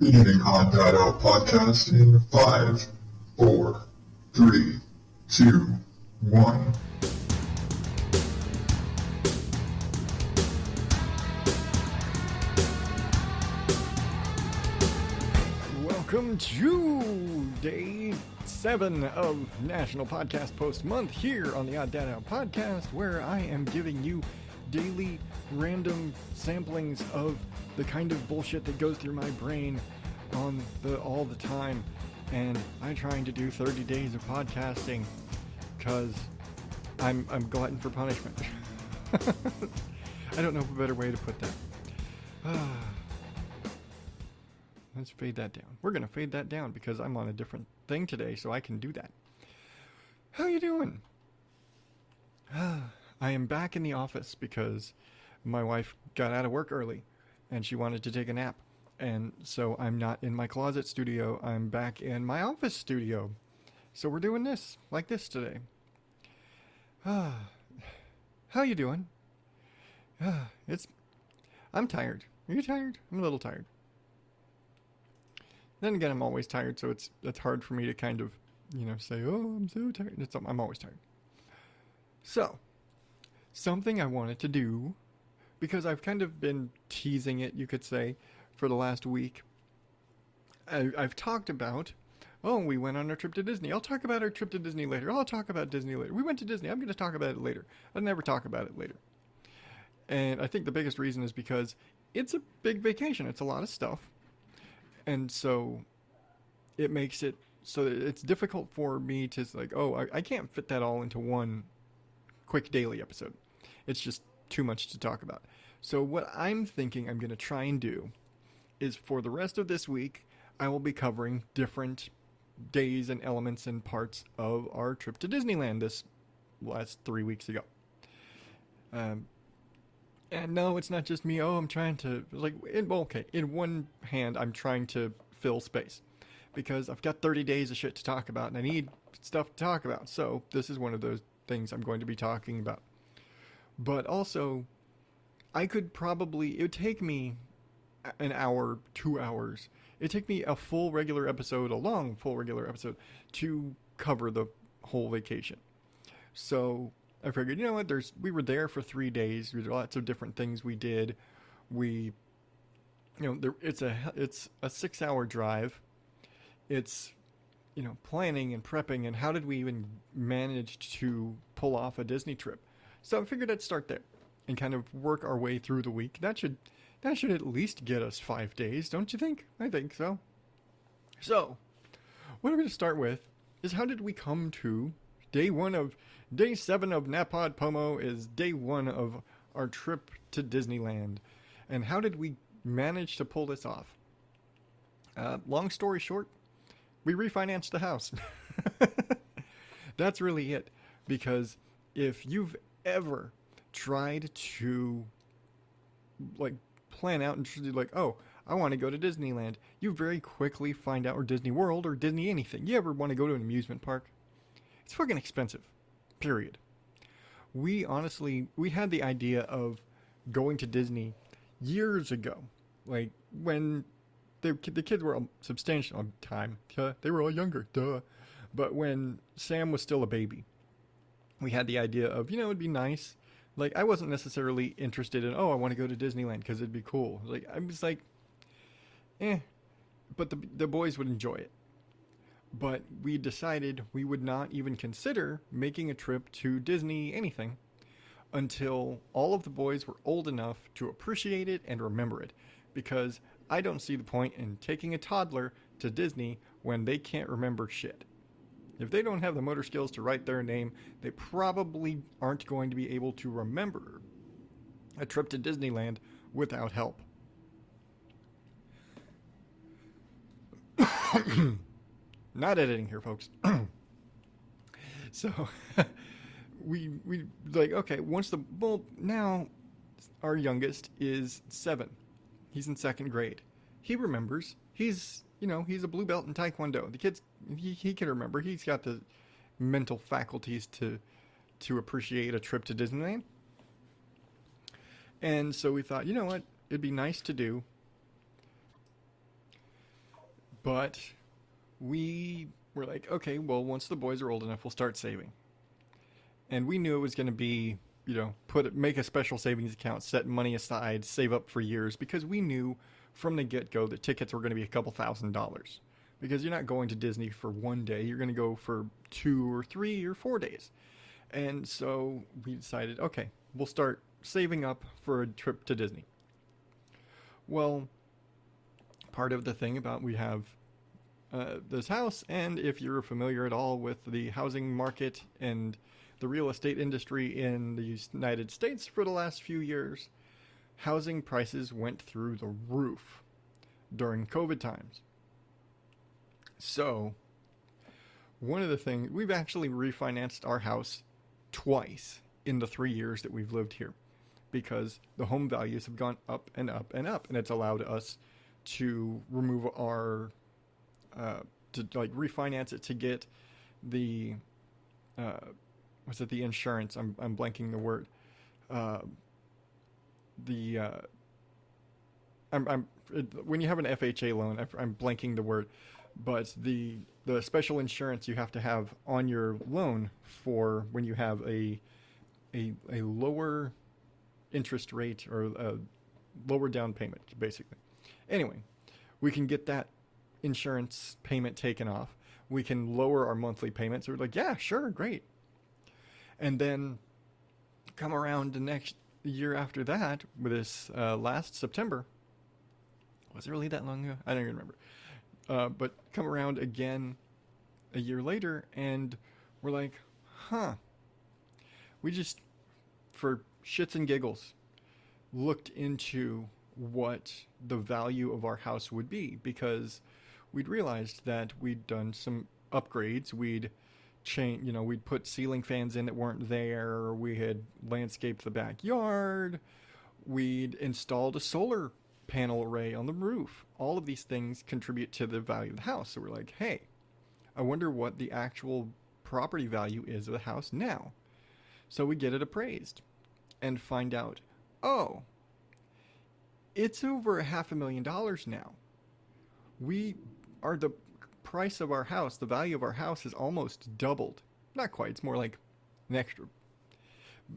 Beginning Hot Data podcast in 5, 4, 3, 2, 1. Welcome to Day 7 of National Podcast Post Month here on the Odd Data Podcast, where I am giving you daily random samplings of the kind of bullshit that goes through my brain all the time. And I'm trying to do 30 days of podcasting because I'm glutton for punishment. I don't know a better way to put that. Let's fade that down. We're going to fade that down because I'm on a different thing today, so I can do that. How you doing? I am back in the office because my wife got out of work early and she wanted to take a nap. And so I'm not in my closet studio. I'm back in my office studio. So we're doing this like this today. How you doing? I'm tired. Are you tired? I'm a little tired. Then again, I'm always tired, so it's hard for me to kind of, say, oh, I'm so tired. I'm always tired. So, something I wanted to do, because I've kind of been teasing it, you could say, for the last week. I've talked about, we went on our trip to Disney. I'll talk about our trip to Disney later. I'll talk about Disney later. We went to Disney. I'm going to talk about it later. I'll never talk about it later. And I think the biggest reason is because it's a big vacation. It's a lot of stuff. And so it makes it so that it's difficult for me to I can't fit that all into one quick daily episode. It's just too much to talk about. So what I'm thinking I'm going to try and do is for the rest of this week, I will be covering different days and elements and parts of our trip to Disneyland this last 3 weeks ago. And no, it's not just me. I'm trying to, in one hand, I'm trying to fill space. Because I've got 30 days of shit to talk about, and I need stuff to talk about. So this is one of those things I'm going to be talking about. But also, it would take me an hour, 2 hours. It'd take me a long full regular episode, to cover the whole vacation. So I figured, we were there for 3 days. There's lots of different things we did. It's a 6-hour drive. It's, planning and prepping and how did we even manage to pull off a Disney trip. So I figured I'd start there and kind of work our way through the week. That should at least get us 5 days, don't you think? I think so. So, what I'm going to start with is how did we come to Day 7 of NAPODPOMO is Day 1 of our trip to Disneyland. And how did we manage to pull this off? Long story short, we refinanced the house. That's really it. Because if you've ever tried to plan out and I want to go to Disneyland, you very quickly find out, or Disney World, or Disney anything. You ever want to go to an amusement park? It's fucking expensive. Period. We had the idea of going to Disney years ago. When the kids were a substantial time. They were all younger. Duh. But when Sam was still a baby, we had the idea of, it'd be nice. I wasn't necessarily interested in, I want to go to Disneyland because it'd be cool. I was but the boys would enjoy it. But we decided we would not even consider making a trip to Disney anything until all of the boys were old enough to appreciate it and remember it. Because I don't see the point in taking a toddler to Disney when they can't remember shit. If they don't have the motor skills to write their name, they probably aren't going to be able to remember a trip to Disneyland without help. Not editing here, folks. So, we now our youngest is 7. He's in 2nd grade. He remembers. He's a blue belt in Taekwondo. The kid's, he can remember. He's got the mental faculties to appreciate a trip to Disneyland. And so we thought, you know what? It'd be nice to do But we were like, okay, well, once the boys are old enough, we'll start saving. And we knew it was going to be, make a special savings account, set money aside, save up for years, because we knew from the get-go that tickets were going to be a couple $1,000s. Because you're not going to Disney for one day, you're going to go for 2 or 3 or 4 days. And so we decided, okay, we'll start saving up for a trip to Disney. Well, part of the thing about we have this house, and if you're familiar at all with the housing market and the real estate industry in the United States for the last few years, housing prices went through the roof during COVID times. So, one of the things, we've actually refinanced our house twice in the 3 years that we've lived here, because the home values have gone up and up and up, and it's allowed us to remove our, refinance it to get the, the insurance? I'm blanking the word. When you have an FHA loan, I'm blanking the word, but the special insurance you have to have on your loan for when you have a lower interest rate or a lower down payment, basically. Anyway, we can get that insurance payment taken off. We can lower our monthly payments. So we're like, yeah, sure, great. And then come around the next year after that, with this last September. Was it really that long ago? I don't even remember. But come around again a year later, and we're like, we just, for shits and giggles, looked into what the value of our house would be, because we'd realized that we'd done some upgrades. We'd we'd put ceiling fans in that weren't there. We had landscaped the backyard. We'd installed a solar panel array on the roof. All of these things contribute to the value of the house. So we're like, hey, I wonder what the actual property value is of the house now. So we get it appraised and find out, oh, it's over $500,000 now. The price of our house, the value of our house has almost doubled. Not quite, it's more like an extra,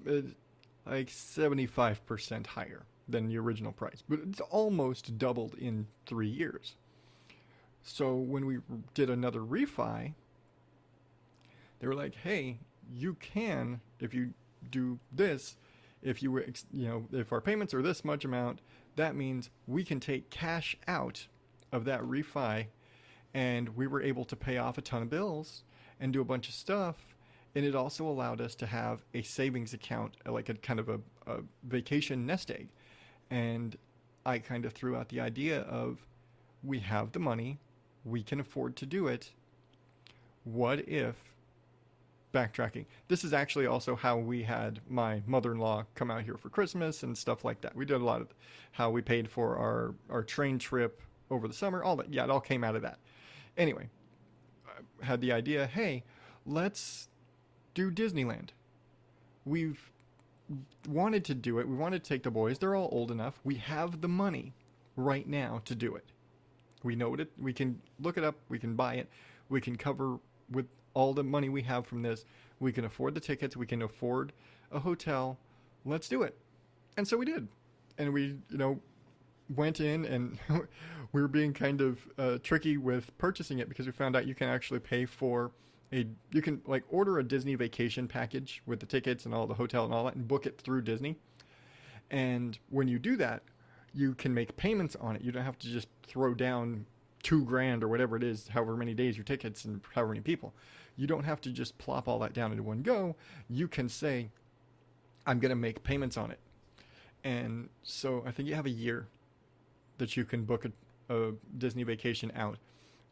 like 75% higher than the original price. But it's almost doubled in 3 years. So when we did another refi, they were like, hey, you can, if you do this, if our payments are this much amount, that means we can take cash out of that refi, and we were able to pay off a ton of bills and do a bunch of stuff. And it also allowed us to have a savings account, like a kind of a vacation nest egg. And I kind of threw out the idea of, we have the money, we can afford to do it. What if, backtracking, this is actually also how we had my mother-in-law come out here for Christmas and stuff like that. We did a lot of how we paid for our train trip over the summer, all that. Yeah, it all came out of that. Anyway, I had the idea, hey, let's do Disneyland. We've wanted to do it. We wanted to take the boys. They're all old enough. We have the money right now to do it. We know it. We can look it up. We can buy it. We can cover with all the money we have from this. We can afford the tickets. We can afford a hotel. Let's do it. And so we did. And we, went in, and we were being kind of tricky with purchasing it, because we found out you can actually pay for you can order a Disney vacation package with the tickets and all the hotel and all that, and book it through Disney. And when you do that, you can make payments on it. You don't have to just throw down $2,000 or whatever it is, however many days your tickets and however many people. You don't have to just plop all that down into one go. You can say, I'm going to make payments on it. And so I think you have a year that you can book a Disney vacation out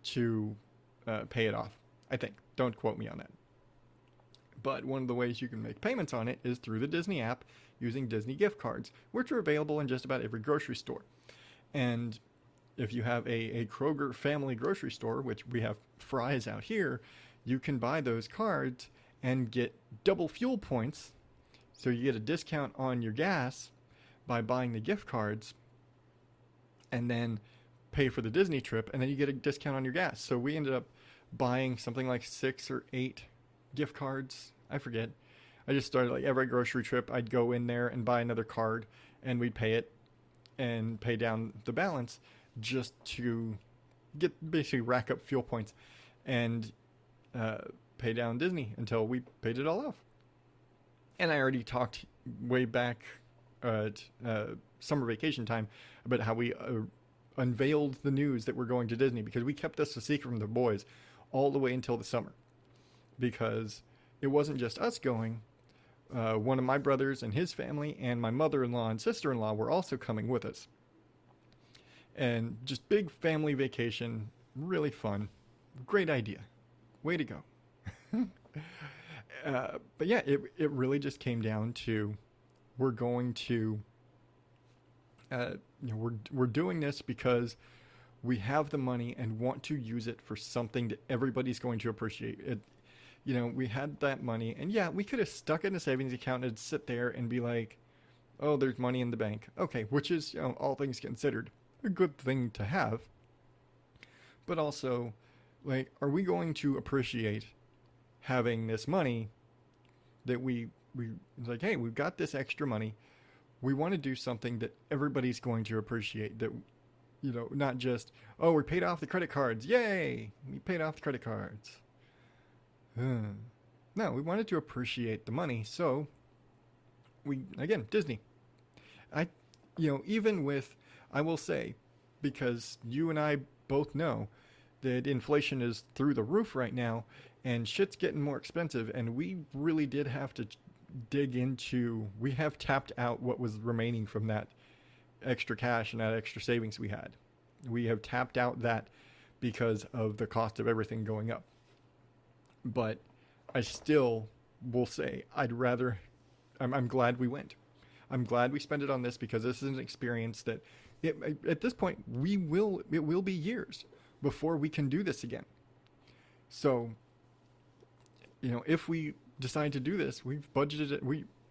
to pay it off. I think. Don't quote me on that. But one of the ways you can make payments on it is through the Disney app using Disney gift cards, which are available in just about every grocery store. And if you have a Kroger family grocery store, which we have Fry's out here, you can buy those cards and get double fuel points. So you get a discount on your gas by buying the gift cards, and then pay for the Disney trip, and then you get a discount on your gas. So we ended up buying something like 6 or 8 gift cards. I forget. I just started, like, every grocery trip, I'd go in there and buy another card, and we'd pay it and pay down the balance just to basically rack up fuel points and pay down Disney until we paid it all off. And I already talked way back at summer vacation time about how we unveiled the news that we're going to Disney, because we kept this a secret from the boys all the way until the summer, because it wasn't just us going. One of my brothers and his family and my mother-in-law and sister-in-law were also coming with us. And just big family vacation, really fun. Great idea. Way to go. But yeah, it really just came down to, we're going to, we're doing this because we have the money and want to use it for something that everybody's going to appreciate. We had that money, and yeah, we could have stuck it in a savings account and sit there and be like, oh, there's money in the bank. Okay, which is, all things considered, a good thing to have. But also, like, are we going to appreciate having this money that we like, hey, we've got this extra money. We want to do something that everybody's going to appreciate, that, not just, oh, we paid off the credit cards. Yay! We paid off the credit cards. No, we wanted to appreciate the money. So again, Disney. Even with, I will say, because you and I both know that inflation is through the roof right now, and shit's getting more expensive, and we really did have to dig into, we have tapped out what was remaining from that extra cash and that extra savings we had. We have tapped out that because of the cost of everything going up. But I still will say, I'm glad we went. I'm glad we spent it on this, because this is an experience that at this point it will be years before we can do this again. So, if we decide to do this, we've budgeted it.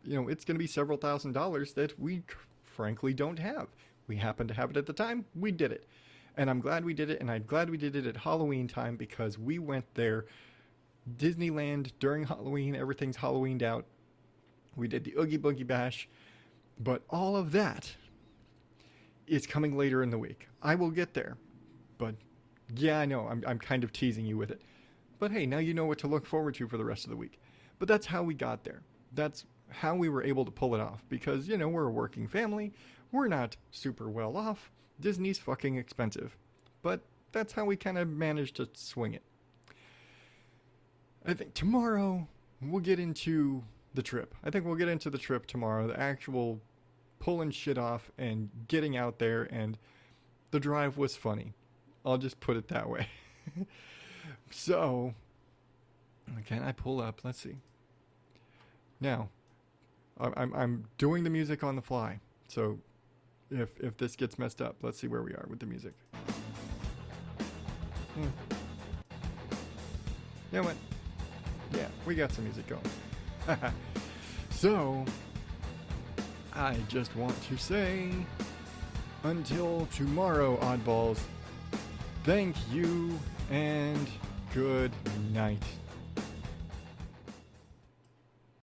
It's going to be several $1,000s that we frankly don't have. We happen to have it at the time. We did it. And I'm glad we did it. And I'm glad we did it at Halloween time, because we went there. Disneyland during Halloween, everything's Halloweened out. We did the Oogie Boogie Bash. But all of that is coming later in the week. I will get there. But yeah, I know, I'm kind of teasing you with it. But hey, now you know what to look forward to for the rest of the week. But that's how we got there. That's how we were able to pull it off. Because, we're a working family. We're not super well off. Disney's fucking expensive. But that's how we kind of managed to swing it. I think tomorrow we'll get into the trip. I think we'll get into the trip tomorrow. The actual pulling shit off and getting out there. And the drive was funny. I'll just put it that way. So, can I pull up? Let's see. Now, I'm doing the music on the fly. So, if this gets messed up, let's see where we are with the music. You know what? Yeah, we got some music going. So, I just want to say, until tomorrow, oddballs, thank you and good night.